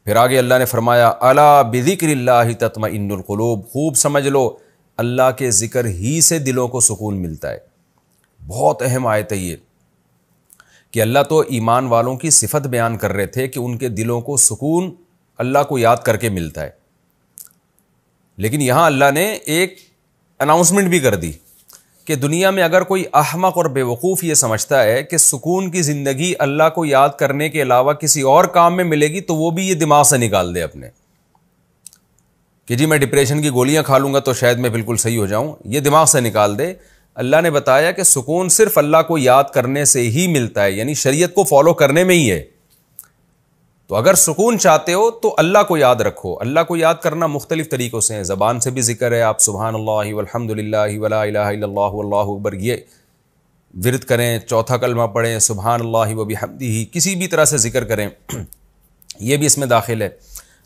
S2: پھر آگے اللہ نے فرمایا الا بذکر اللہ تطمئن القلوب. خوب سمجھ لو اللہ کے ذکر ہی سے دلوں کو سکون ملتا ہے. بہت اہم آیت ہے یہ کہ اللہ تو ایمان والوں کی صفت بیان کر رہے تھے کہ ان کے دلوں کو سکون اللہ کو یاد کر کے ملتا ہے، لیکن یہاں اللہ نے ایک اناؤنسمنٹ بھی کر دی کہ دنیا میں اگر کوئی احمق اور بے وقوف یہ سمجھتا ہے کہ سکون کی زندگی اللہ کو یاد کرنے کے علاوہ کسی اور کام میں ملے گی، تو وہ بھی یہ دماغ سے نکال دے اپنے کہ جی میں ڈپریشن کی گولیاں کھا لوں گا تو شاید میں بالکل صحیح ہو جاؤں. یہ دماغ سے نکال دے. اللہ نے بتایا کہ سکون صرف اللہ کو یاد کرنے سے ہی ملتا ہے، یعنی شریعت کو فالو کرنے میں ہی ہے. تو اگر سکون چاہتے ہو تو اللہ کو یاد رکھو. اللہ کو یاد کرنا مختلف طریقوں سے ہے، زبان سے بھی ذکر ہے، آپ سبحان اللہ والحمد للہ ولا الہ الا اللہ واللہ اکبر یہ ورد کریں، چوتھا کلمہ پڑھیں، سبحان اللہ وبحمدہ، کسی بھی طرح سے ذکر کریں، یہ بھی اس میں داخل ہے.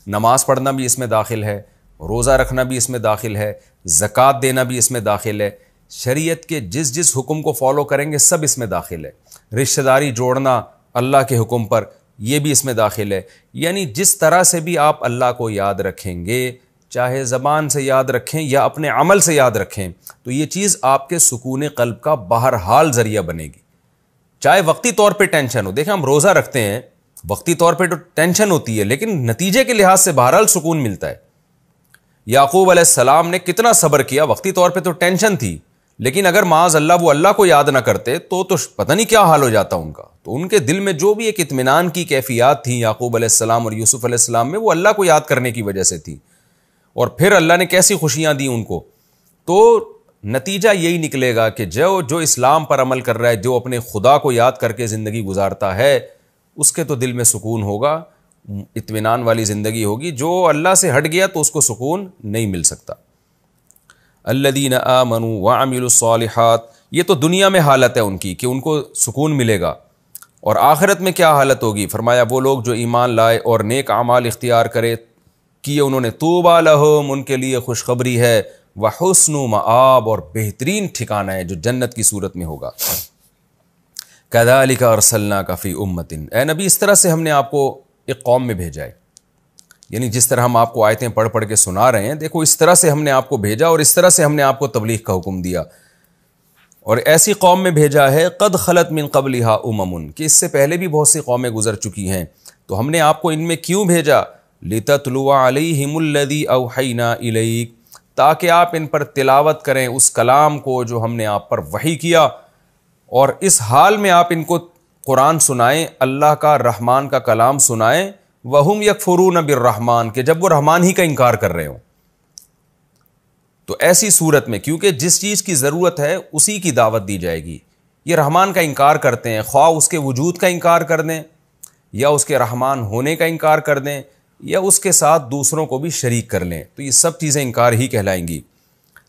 S2: نماز پڑھنا بھی اس میں داخل ہے، روزہ رکھنا بھی اس میں داخل ہے، زکوٰۃ دینا بھی اس میں داخل ہے. شریعت کے جس جس حکم کو فالو کریں گے سب اس میں داخل ہے. رشتہ داری جوڑنا اللہ کے حکم پر، یہ بھی اس میں داخل ہے. یعنی جس طرح سے بھی آپ اللہ کو یاد رکھیں گے، چاہے زبان سے یاد رکھیں یا اپنے عمل سے یاد رکھیں، تو یہ چیز آپ کے سکون قلب کا بہرحال ذریعہ بنے گی. چاہے وقتی طور پہ ٹینشن ہو. دیکھیں ہم روزہ رکھتے ہیں، وقتی طور پہ تو ٹینشن ہوتی ہے، لیکن نتیجے کے لحاظ سے بہرحال سکون ملتا ہے. یعقوب علیہ السلام نے کتنا صبر کیا، وقتی طور پہ تو ٹینشن تھی، لیکن اگر معاذ اللہ وہ اللہ کو یاد نہ کرتے تو پتہ نہیں کیا حال ہو جاتا ان کا. تو ان کے دل میں جو بھی ایک اطمینان کی کیفیات تھیں یعقوب علیہ السلام اور یوسف علیہ السلام میں، وہ اللہ کو یاد کرنے کی وجہ سے تھی. اور پھر اللہ نے کیسی خوشیاں دی ان کو. تو نتیجہ یہی نکلے گا کہ جو اسلام پر عمل کر رہا ہے، جو اپنے خدا کو یاد کر کے زندگی گزارتا ہے، اس کے تو دل میں سکون ہوگا، اطمینان والی زندگی ہوگی. جو اللہ سے ہٹ گیا تو اس کو سکون نہیں مل سکتا. الذین آمنوا وعملوا الصالحات، یہ تو دنیا میں حالت ہے ان کی کہ ان کو سکون ملے گا. اور آخرت میں کیا حالت ہوگی؟ فرمایا وہ لوگ جو ایمان لائے اور نیک اعمال اختیار کیے انہوں نے، طوبی لہم، ان کے لیے خوشخبری ہے، وحسن مآب، اور بہترین ٹھکانہ ہے جو جنت کی صورت میں ہوگا. کذالک ارسلناک فی امۃ، اے نبی اس طرح سے ہم نے آپ کو ایک قوم میں بھیجا ہے، یعنی جس طرح ہم آپ کو آیتیں پڑھ پڑھ کے سنا رہے ہیں، دیکھو اس طرح سے ہم نے آپ کو بھیجا اور اس طرح سے ہم نے آپ کو تبلیغ کا حکم دیا، اور ایسی قوم میں بھیجا ہے قد خلت من قبلھا امم، کہ اس سے پہلے بھی بہت سی قومیں گزر چکی ہیں، تو ہم نے آپ کو ان میں کیوں بھیجا؟ لتتلو علیہم الذی اوحینا الیک، تاکہ آپ ان پر تلاوت کریں اس کلام کو جو ہم نے آپ پر وحی کیا، اور اس حال میں آپ ان کو قرآن سنائیں، اللہ کا رحمان کا کلام سنائیں، وہم یکفرون بالرحمن، کہ جب وہ رحمان ہی کا انکار کر رہے ہوں۔ تو ایسی صورت میں کیونکہ جس چیز کی ضرورت ہے اسی کی دعوت دی جائے گی، یہ رحمان کا انکار کرتے ہیں، خواہ اس کے وجود کا انکار کر دیں یا اس کے رحمان ہونے کا انکار کر دیں یا اس کے ساتھ دوسروں کو بھی شریک کر لیں، تو یہ سب چیزیں انکار ہی کہلائیں گی۔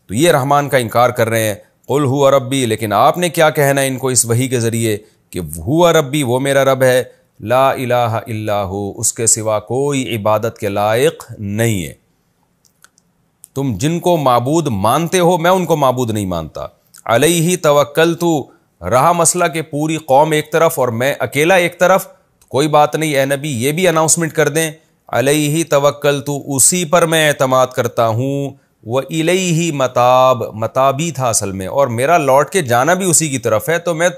S2: تو یہ رحمان کا انکار کر رہے ہیں، قل ہوا ربی، لیکن آپ نے کیا کہنا ہے ان کو اس وحی کے ذریعے کہ ہوا ربی، وہ میرا رب ہے، لا الہ الا ہو، اس کے سوا کوئی عبادت کے لائق نہیں ہے۔ تم جن کو معبود مانتے ہو میں ان کو معبود نہیں مانتا، علیہ توکلت، رہا مسئلہ کہ پوری قوم ایک طرف اور میں اکیلا ایک طرف، کوئی بات نہیں اے نبی یہ بھی اناؤنسمنٹ کر دیں، علیہ توکلت، اسی پر میں اعتماد کرتا ہوں، وإلیہ متاب، متابی تھا اصل میں، اور میرا لوٹ کے جانا بھی اسی کی طرف ہے، تو میں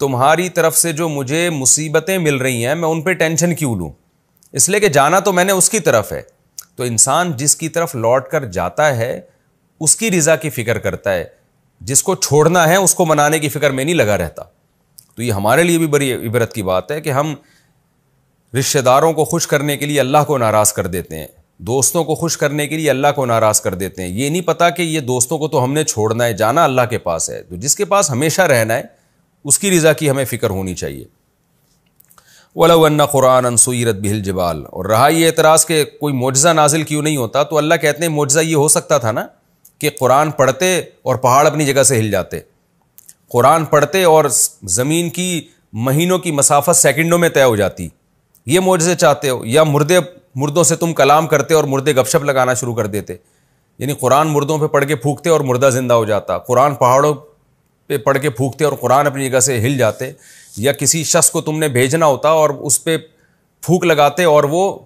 S2: تمہاری طرف سے جو مجھے مصیبتیں مل رہی ہیں میں ان پہ ٹینشن کیوں لوں، اس لیے کہ جانا تو میں نے اس کی طرف ہے۔ تو انسان جس کی طرف لوٹ کر جاتا ہے اس کی رضا کی فکر کرتا ہے، جس کو چھوڑنا ہے اس کو منانے کی فکر میں نہیں لگا رہتا۔ تو یہ ہمارے لیے بھی بڑی عبرت کی بات ہے کہ ہم رشتہ داروں کو خوش کرنے کے لیے اللہ کو ناراض کر دیتے ہیں، دوستوں کو خوش کرنے کے لیے اللہ کو ناراض کر دیتے ہیں، یہ نہیں پتہ کہ یہ دوستوں کو تو ہم نے چھوڑنا ہے، جانا اللہ کے پاس ہے، تو جس کے پاس ہمیشہ رہنا ہے اس کی رضا کی ہمیں فکر ہونی چاہیے۔ وَلَوْ أَنَّ قُرْآنًا سُيِّرَتْ بِهِ الْجِبَالُ، اور رہا یہ اعتراض کہ کوئی معجزہ نازل کیوں نہیں ہوتا، تو اللہ کہتے ہیں معجزہ یہ ہو سکتا تھا نا کہ قرآن پڑھتے اور پہاڑ اپنی جگہ سے ہل جاتے، قرآن پڑھتے اور زمین کی مہینوں کی مسافت سیکنڈوں میں طے ہو جاتی، یہ معجزے چاہتے ہو، یا مردوں سے تم کلام کرتے اور مردے گپ شپ لگانا شروع کر دیتے، یعنی قرآن مردوں پہ پڑھ کے پھونکتے اور مردہ زندہ ہو جاتا، قرآن پہاڑوں پہ پڑھ کے پھونکتے اور قرآن اپنی جگہ سے ہل جاتے، یا کسی شخص کو تم نے بھیجنا ہوتا اور اس پہ پھونک لگاتے اور وہ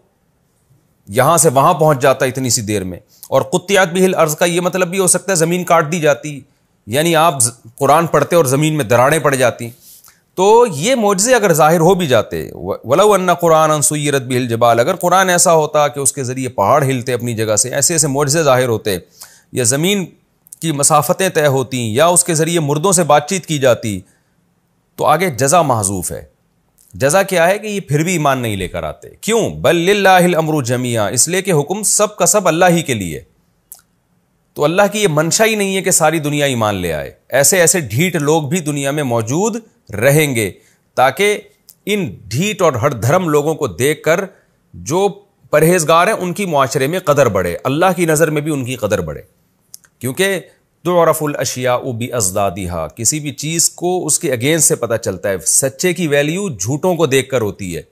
S2: یہاں سے وہاں پہنچ جاتا اتنی سی دیر میں۔ اور قطعت بہ الارض کا یہ مطلب بھی ہو سکتا ہے زمین کاٹ دی جاتی، یعنی آپ قرآن پڑھتے اور زمین میں دراڑیں پڑ جاتی۔ تو یہ معجزے اگر ظاہر ہو بھی جاتے، وَلَوْ أَنَّ قُرْآنًا سُيِّرَتْ بِهِ الْجِبَالُ، اگر قرآن ایسا ہوتا کہ اس کے ذریعے پہاڑ ہلتے اپنی جگہ سے، ایسے ایسے معجزے ظاہر ہوتے، یا زمین کی مسافتیں طے ہوتی، یا اس کے ذریعے مردوں سے بات چیت کی جاتی، تو آگے جزا محذوف ہے۔ جزا کیا ہے کہ یہ پھر بھی ایمان نہیں لے کر آتے، کیوں؟ بل للہ الامر جمیعا، اس لیے کہ حکم سب کا سب اللہ ہی کے لیے، تو اللہ کی یہ منشا ہی نہیں ہے کہ ساری دنیا ایمان لے آئے، ایسے ایسے ڈھیٹ لوگ بھی دنیا میں موجود رہیں گے، تاکہ ان ڈھیٹ اور ہر دھرم لوگوں کو دیکھ کر جو پرہیزگار ہیں ان کی معاشرے میں قدر بڑھے، اللہ کی نظر میں بھی ان کی قدر بڑھے، کیونکہ تعرف الاشیاء بازدادها، کسی بھی چیز کو اس کے اگینسٹ سے پتہ چلتا ہے، سچے کی ویلیو جھوٹوں کو دیکھ کر ہوتی ہے،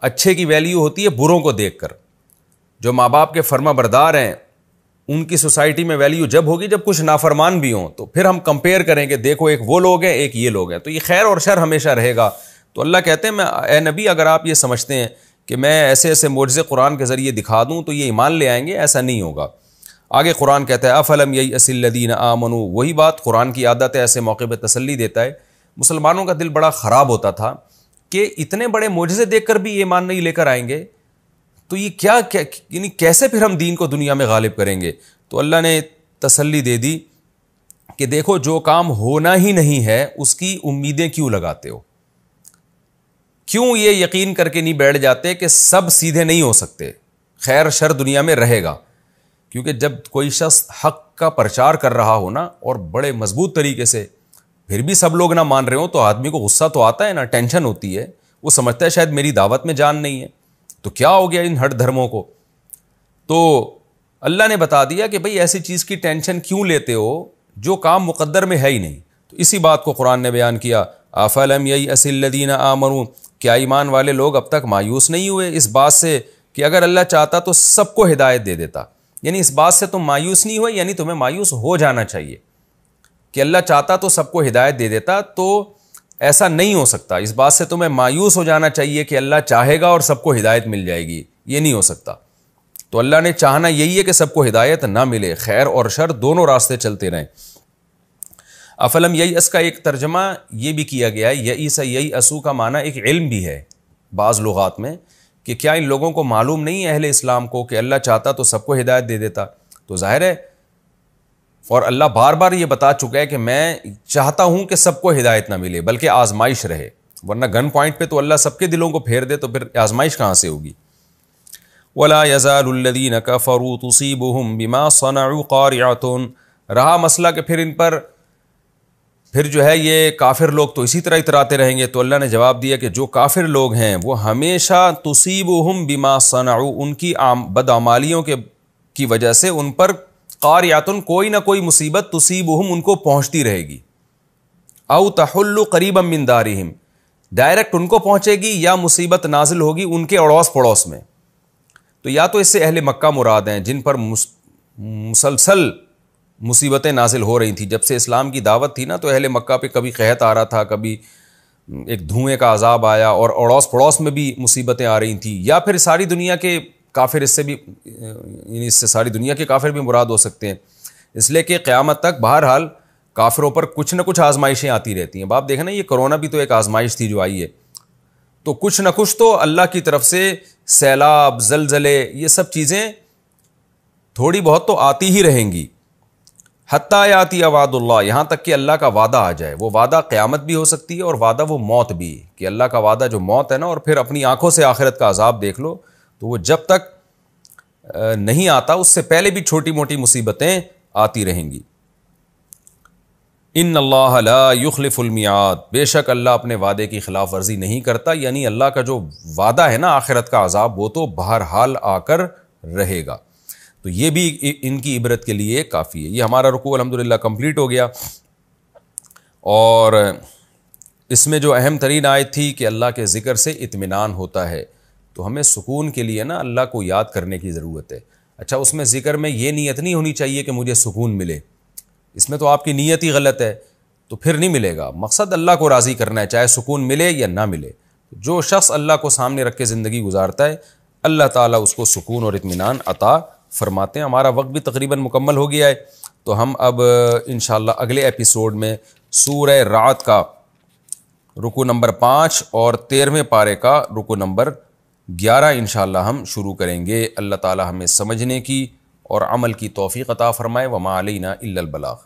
S2: اچھے کی ویلیو ہوتی ہے بروں کو دیکھ کر۔ جو ماں باپ کے فرما بردار ہیں ان کی سوسائٹی میں ویلیو جب ہوگی جب کچھ نافرمان بھی ہوں، تو پھر ہم کمپیئر کریں کہ دیکھو ایک وہ لوگ ہیں ایک یہ لوگ ہیں، تو یہ خیر اور شر ہمیشہ رہے گا۔ تو اللہ کہتے ہیں اے نبی اگر آپ یہ سمجھتے ہیں کہ میں ایسے ایسے معجزے قرآن کے ذریعے دکھا دوں تو یہ ایمان لے آئیں گے، ایسا نہیں ہوگا۔ آگے قرآن کہتا ہے افلم ییأس الذین آمنوا، وہی بات قرآن کی عادت ہے ایسے موقع پہ تسلی دیتا ہے۔ مسلمانوں کا دل بڑا خراب ہوتا تھا کہ اتنے بڑے معجزے دیکھ کر بھی ایمان نہیں لے کر آئیں گے، تو یہ کیا یعنی کیسے پھر ہم دین کو دنیا میں غالب کریں گے؟ تو اللہ نے تسلی دے دی کہ دیکھو جو کام ہونا ہی نہیں ہے اس کی امیدیں کیوں لگاتے ہو، کیوں یہ یقین کر کے نہیں بیٹھ جاتے کہ سب سیدھے نہیں ہو سکتے، خیر شر دنیا میں رہے گا۔ کیونکہ جب کوئی شخص حق کا پرچار کر رہا ہو نا اور بڑے مضبوط طریقے سے، پھر بھی سب لوگ نہ مان رہے ہوں تو آدمی کو غصہ تو آتا ہے نا، ٹینشن ہوتی ہے، وہ سمجھتا ہے شاید میری دعوت میں جان نہیں ہے، تو کیا ہو گیا ان ہٹ دھرموں کو؟ تو اللہ نے بتا دیا کہ بھئی ایسی چیز کی ٹینشن کیوں لیتے ہو جو کام مقدر میں ہے ہی نہیں۔ تو اسی بات کو قرآن نے بیان کیا، افلم ییأس الذین آمنوا، کیا ایمان والے لوگ اب تک مایوس نہیں ہوئے اس بات سے کہ اگر اللہ چاہتا تو سب کو ہدایت دے دیتا؟ یعنی اس بات سے تم مایوس نہیں ہوئے، یعنی تمہیں مایوس ہو جانا چاہیے کہ اللہ چاہتا تو سب کو ہدایت دے دیتا، تو ایسا نہیں ہو سکتا. اس بات سے تمہیں مایوس ہو جانا چاہیے کہ اللہ چاہے گا اور سب کو ہدایت مل جائے گی، یہ نہیں ہو سکتا. تو اللہ نے چاہنا یہی ہے کہ سب کو ہدایت نہ ملے، خیر اور شر دونوں راستے چلتے رہیں. افلم ییأس کا ایک ترجمہ یہ بھی کیا گیا ہے، یئس ییأسو کا معنی ایک علم بھی ہے بعض لغات میں، کہ کیا ان لوگوں کو معلوم نہیں ہے اہل اسلام کو کہ اللہ چاہتا تو سب کو ہدایت دے دیتا. تو ظاہر ہے، اور اللہ بار بار یہ بتا چکا ہے کہ میں چاہتا ہوں کہ سب کو ہدایت نہ ملے بلکہ آزمائش رہے، ورنہ گن پوائنٹ پہ تو اللہ سب کے دلوں کو پھیر دے تو پھر آزمائش کہاں سے ہوگی. وَلَا يَزَالُ الَّذِينَ كَفَرُوا تُصِيبُهُمْ بِمَا صَنَعُوا قَارِعَةٌ. رہا مسئلہ کہ پھر ان پر پھر جو ہے یہ کافر لوگ تو اسی طرح اتراتے رہیں گے. تو اللہ نے جواب دیا کہ جو کافر لوگ ہیں وہ ہمیشہ تصیبہم بما صنعوا، ان کی بدعمالیوں کی وجہ سے ان پر قاریاتن کوئی نہ کوئی مصیبت تصیبہم ان کو پہنچتی رہے گی. او تحل قریبا من دارہم، ڈائریکٹ ان کو پہنچے گی یا مصیبت نازل ہوگی ان کے اڑوس پڑوس میں. تو یا تو اس سے اہل مکہ مراد ہیں جن پر مسلسل مصیبتیں نازل ہو رہی تھیں. جب سے اسلام کی دعوت تھی نا تو اہل مکہ پہ کبھی قحط آ رہا تھا، کبھی ایک دھوئیں کا عذاب آیا، اور اڑوس پڑوس میں بھی مصیبتیں آ رہی تھیں. یا پھر ساری دنیا کے کافر، اس سے بھی یعنی اس سے ساری دنیا کے کافر بھی مراد ہو سکتے ہیں، اس لیے کہ قیامت تک بہرحال کافروں پر کچھ نہ کچھ آزمائشیں آتی رہتی ہیں. باپ دیکھیں نا، یہ کرونا بھی تو ایک آزمائش تھی جو آئی ہے. تو کچھ نہ کچھ تو اللہ کی طرف سے سیلاب، زلزلے، یہ سب چیزیں تھوڑی بہت تو آتی ہی رہیں گی. حتیٰ یاتی وعد اللہ، یہاں تک کہ اللہ کا وعدہ آ جائے. وہ وعدہ قیامت بھی ہو سکتی ہے اور وعدہ وہ موت بھی، کہ اللہ کا وعدہ جو موت ہے نا، اور پھر اپنی آنکھوں سے آخرت کا عذاب دیکھ لو. تو وہ جب تک نہیں آتا اس سے پہلے بھی چھوٹی موٹی مصیبتیں آتی رہیں گی. ان اللہ لا یخلف المیعاد، بے شک اللہ اپنے وعدے کی خلاف ورزی نہیں کرتا. یعنی اللہ کا جو وعدہ ہے نا آخرت کا عذاب، وہ تو بہرحال آ کر رہے گا. تو یہ بھی ان کی عبرت کے لیے کافی ہے. یہ ہمارا رکوع الحمدللہ کمپلیٹ ہو گیا، اور اس میں جو اہم ترین آیت تھی کہ اللہ کے ذکر سے اطمینان ہوتا ہے. تو ہمیں سکون کے لیے نا اللہ کو یاد کرنے کی ضرورت ہے. اچھا، اس میں ذکر میں یہ نیت نہیں ہونی چاہیے کہ مجھے سکون ملے، اس میں تو آپ کی نیت ہی غلط ہے، تو پھر نہیں ملے گا. مقصد اللہ کو راضی کرنا ہے، چاہے سکون ملے یا نہ ملے. جو شخص اللہ کو سامنے رکھ کے زندگی گزارتا ہے اللہ تعالیٰ اس کو سکون اور اطمینان عطا فرماتے ہیں. ہمارا وقت بھی تقریباً مکمل ہو گیا ہے، تو ہم اب انشاءاللہ اگلے ایپیسوڈ میں سورہ رعد کا رکوع نمبر 5 اور 13ویں پارے کا رکوع نمبر 11 انشاءاللہ ہم شروع کریں گے. اللہ تعالیٰ ہمیں سمجھنے کی اور عمل کی توفیق عطا فرمائے. وما علینا الا البلاغ.